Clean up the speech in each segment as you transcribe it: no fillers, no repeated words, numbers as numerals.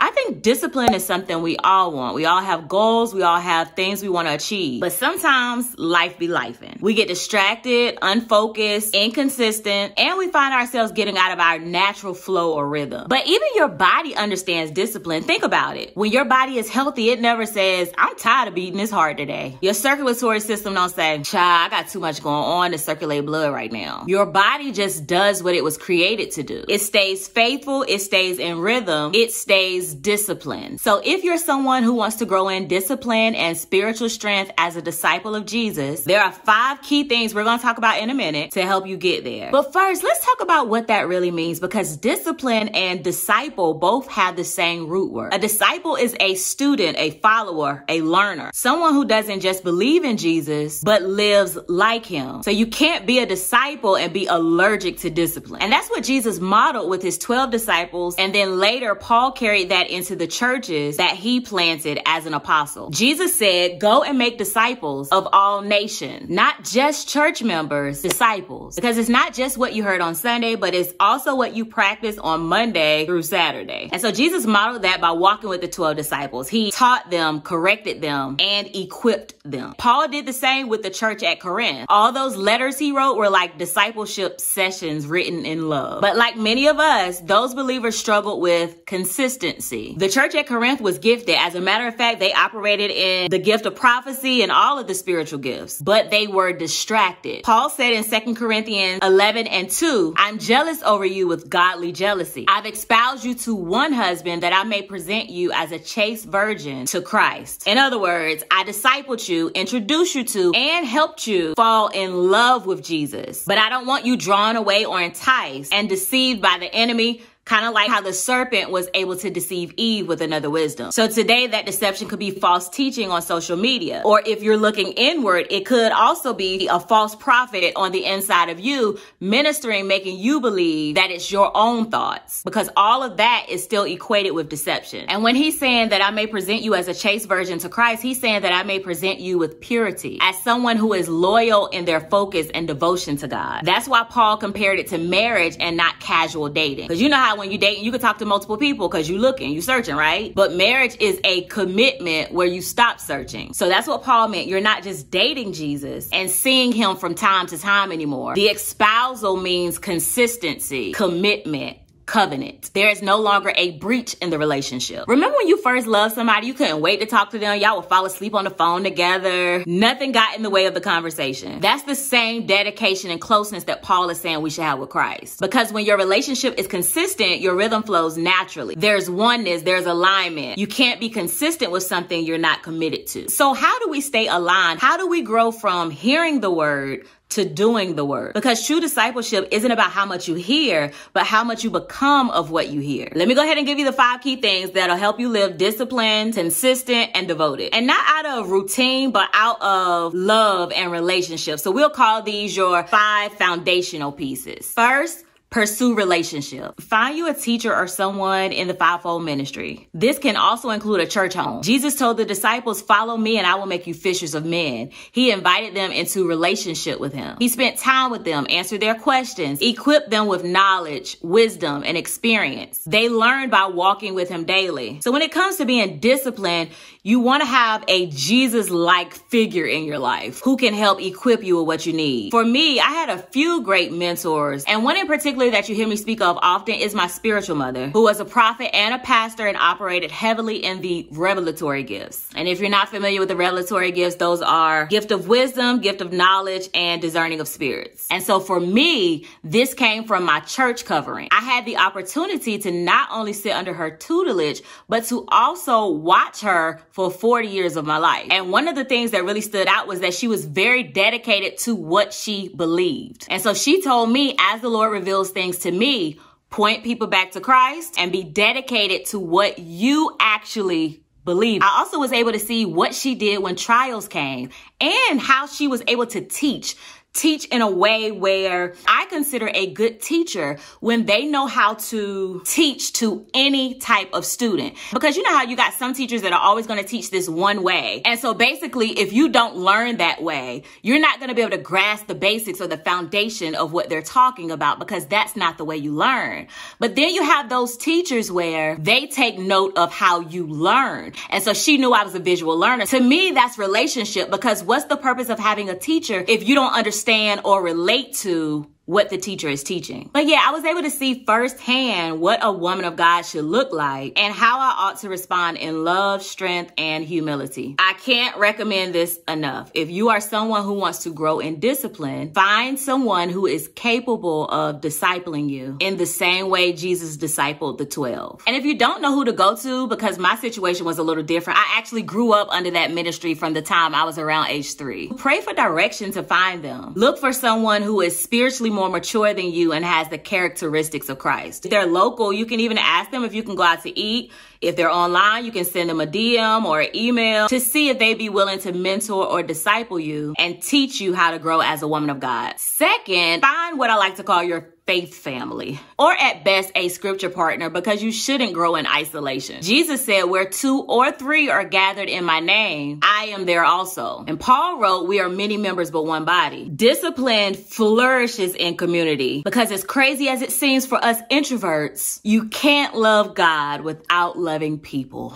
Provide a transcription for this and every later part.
I think discipline is something we all want. We all have goals. We all have things we want to achieve. But sometimes life be lifing. We get distracted, unfocused, inconsistent, and we find ourselves getting out of our natural flow or rhythm. But even your body understands discipline. Think about it. When your body is healthy, it never says, I'm tired of beating this hard today. Your circulatory system don't say, child, I got too much going on to circulate blood right now. Your body just does what it was created to do. It stays faithful. It stays in rhythm. It stays disciplined. So if you're someone who wants to grow in discipline and spiritual strength as a disciple of Jesus, there are 5 key things we're going to talk about in a minute to help you get there. But first, let's talk about what that really means, because discipline and disciple both have the same root word. A disciple is a student, a follower, a learner, someone who doesn't just believe in Jesus, but lives like him. So you can't be a disciple and be allergic to discipline. And that's what Jesus modeled with his 12 disciples. And then later, Paul carried that into the churches that he planted as an apostle. Jesus said, go and make disciples of all nations, not just church members, disciples. Because it's not just what you heard on Sunday, but it's also what you practice on Monday through Saturday. And so Jesus modeled that by walking with the 12 disciples. He taught them, corrected them, and equipped them. Paul did the same with the church at Corinth. All those letters he wrote were like discipleship sessions written in love. But like many of us, those believers struggled with consistency. The church at Corinth was gifted. As a matter of fact, they operated in the gift of prophecy and all of the spiritual gifts, but they were distracted. Paul said in 2 Corinthians 11:2, I'm jealous over you with godly jealousy. I've espoused you to one husband that I may present you as a chaste virgin to Christ. In other words, I discipled you, introduced you to, and helped you fall in love with Jesus. But I don't want you drawn away or enticed and deceived by the enemy, kind of like how the serpent was able to deceive Eve with another wisdom. So today that deception could be false teaching on social media. Or if you're looking inward, it could also be a false prophet on the inside of you ministering, making you believe that it's your own thoughts, because all of that is still equated with deception. And when he's saying that I may present you as a chaste virgin to Christ, he's saying that I may present you with purity, as someone who is loyal in their focus and devotion to God. That's why Paul compared it to marriage and not casual dating. Because you know how when you dating, you can talk to multiple people because you looking, you searching, right? But marriage is a commitment where you stop searching. So that's what Paul meant. You're not just dating Jesus and seeing him from time to time anymore. The espousal means consistency, commitment, covenant. There is no longer a breach in the relationship. Remember when you first loved somebody, you couldn't wait to talk to them. Y'all would fall asleep on the phone together. Nothing got in the way of the conversation. That's the same dedication and closeness that Paul is saying we should have with Christ. Because when your relationship is consistent, your rhythm flows naturally. There's oneness, there's alignment. You can't be consistent with something you're not committed to. So how do we stay aligned? How do we grow from hearing the word to doing the word? Because true discipleship isn't about how much you hear, but how much you become of what you hear. Let me go ahead and give you the 5 key things that'll help you live disciplined, consistent, and devoted. And not out of routine, but out of love and relationship. So we'll call these your 5 foundational pieces. First, pursue relationship. Find you a teacher or someone in the fivefold ministry. This can also include a church home. Jesus told the disciples, follow me and I will make you fishers of men. He invited them into relationship with him. He spent time with them, answered their questions, equipped them with knowledge, wisdom, and experience. They learned by walking with him daily. So when it comes to being disciplined, you want to have a Jesus-like figure in your life who can help equip you with what you need. For me, I had a few great mentors, and one in particular that you hear me speak of often is my spiritual mother, who was a prophet and a pastor and operated heavily in the revelatory gifts. And if you're not familiar with the revelatory gifts, those are gift of wisdom, gift of knowledge, and discerning of spirits. And so for me, this came from my church covering. I had the opportunity to not only sit under her tutelage, but to also watch her for 40 years of my life. And one of the things that really stood out was that she was very dedicated to what she believed. And so she told me, as the Lord reveals things to me, point people back to Christ and be dedicated to what you actually believe. I also was able to see what she did when trials came and how she was able to teach teach in a way where I consider a good teacher when they know how to teach to any type of student. Because you know how you got some teachers that are always going to teach this one way. And so basically, if you don't learn that way, you're not going to be able to grasp the basics or the foundation of what they're talking about, because that's not the way you learn. But then you have those teachers where they take note of how you learn. And so she knew I was a visual learner. To me, that's relationship, because what's the purpose of having a teacher if you don't understand or relate to what the teacher is teaching? But yeah, I was able to see firsthand what a woman of God should look like and how I ought to respond in love, strength, and humility. I can't recommend this enough. If you are someone who wants to grow in discipline, find someone who is capable of discipling you in the same way Jesus discipled the 12. And if you don't know who to go to, because my situation was a little different, I actually grew up under that ministry from the time I was around age 3. Pray for direction to find them. Look for someone who is spiritually more mature than you and has the characteristics of Christ. If they're local, you can even ask them if you can go out to eat. If they're online, you can send them a DM or an email to see if they'd be willing to mentor or disciple you and teach you how to grow as a woman of God. Second, find what I like to call your faith family, or at best a scripture partner, because you shouldn't grow in isolation. Jesus said, where 2 or 3 are gathered in my name, I am there also. And Paul wrote, we are many members but one body. Discipline flourishes in community, because as crazy as it seems for us introverts, you can't love God without loving people.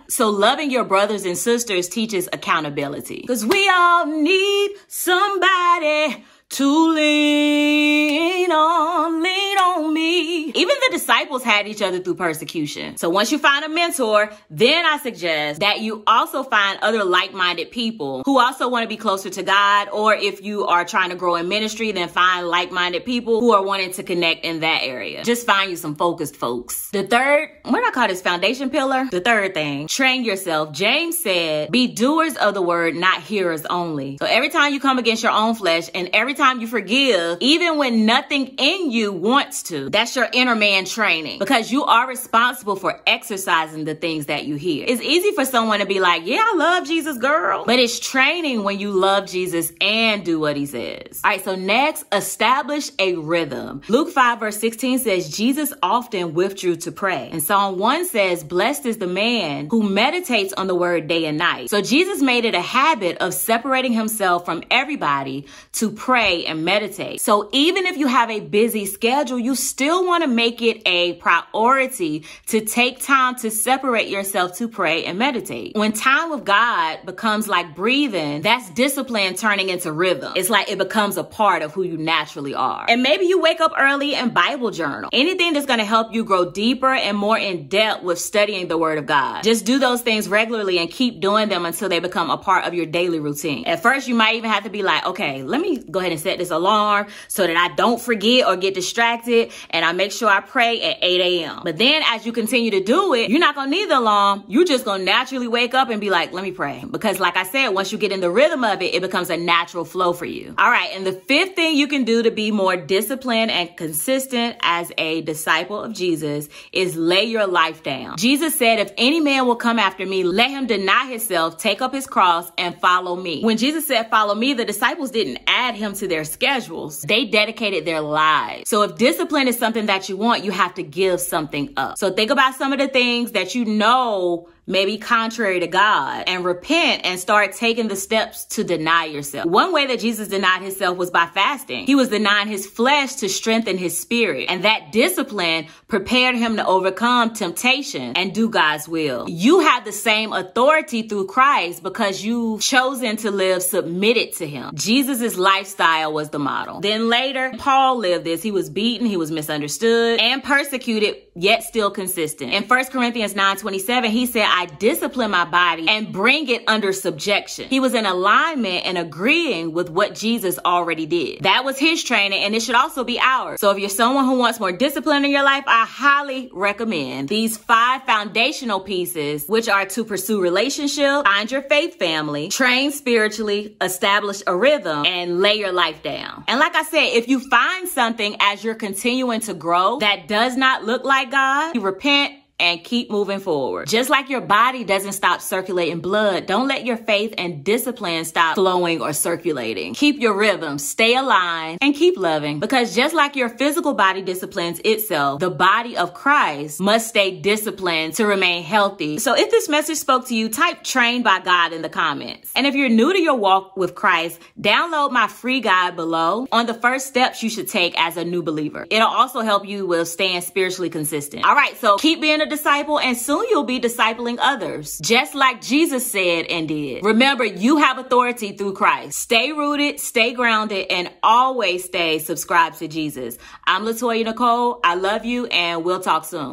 So loving your brothers and sisters teaches accountability, because we all need somebody to lean on me. Even the disciples had each other through persecution. So once you find a mentor, then I suggest that you also find other like-minded people who also want to be closer to God. Or if you are trying to grow in ministry, then find like-minded people who are wanting to connect in that area. Just find you some focused folks. The third, what do I call this, foundation pillar? The third thing, train yourself. James said, be doers of the word, not hearers only. So every time you come against your own flesh, and every time you forgive, even when nothing in you wants to, that's your inner man training, because you are responsible for exercising the things that you hear. It's easy for someone to be like, yeah, I love Jesus, girl. But it's training when you love Jesus and do what he says. All right, so next, establish a rhythm. Luke 5 verse 16 says, Jesus often withdrew to pray. And Psalm 1 says, blessed is the man who meditates on the word day and night. So Jesus made it a habit of separating himself from everybody to pray and meditate. So even if you have a busy schedule, you still want to make it a priority to take time to separate yourself to pray and meditate. When time with God becomes like breathing, that's discipline turning into rhythm. It's like it becomes a part of who you naturally are. And maybe you wake up early and Bible journal. Anything that's going to help you grow deeper and more in depth with studying the word of God. Just do those things regularly and keep doing them until they become a part of your daily routine. At first, you might even have to be like, okay, let me go ahead and set this alarm so that I don't forget or get distracted, and I make sure I pray at 8 a.m. But then as you continue to do it, you're not going to need the alarm. You're just going to naturally wake up and be like, let me pray. Because like I said, once you get in the rhythm of it, it becomes a natural flow for you. All right. And the fifth thing you can do to be more disciplined and consistent as a disciple of Jesus is lay your life down. Jesus said, if any man will come after me, let him deny himself, take up his cross, and follow me. When Jesus said, follow me, the disciples didn't add him to their schedules. They dedicated their lives. So if discipline is something that you want, you have to give something up. So think about some of the things that you know may be contrary to God, and repent and start taking the steps to deny yourself. One way that Jesus denied himself was by fasting. He was denying his flesh to strengthen his spirit. And that discipline prepared him to overcome temptation and do God's will. You have the same authority through Christ because you've chosen to live submitted to him. Jesus's lifestyle was the model. Then later, Paul lived this. He was beaten, he was misunderstood and persecuted, yet still consistent. In 1 Corinthians 9:27, he said, I discipline my body and bring it under subjection. He was in alignment and agreeing with what Jesus already did. That was his training, and it should also be ours. So if you're someone who wants more discipline in your life, I highly recommend these 5 foundational pieces, which are to pursue relationship, find your faith family, train spiritually, establish a rhythm, and lay your life down. And like I said, if you find something as you're continuing to grow that does not look like God, you repent, and keep moving forward. Just like your body doesn't stop circulating blood, don't let your faith and discipline stop flowing or circulating. Keep your rhythm, stay aligned, and keep loving. Because just like your physical body disciplines itself, the body of Christ must stay disciplined to remain healthy. So if this message spoke to you, type "trained by God" in the comments. And if you're new to your walk with Christ, download my free guide below on the first steps you should take as a new believer. It'll also help you with staying spiritually consistent. All right, so keep being a disciple, and soon you'll be discipling others, just like Jesus said and did. Remember, you have authority through Christ. Stay rooted, stay grounded, and always stay subscribed to Jesus. I'm Latoya Nicole. I love you, and we'll talk soon.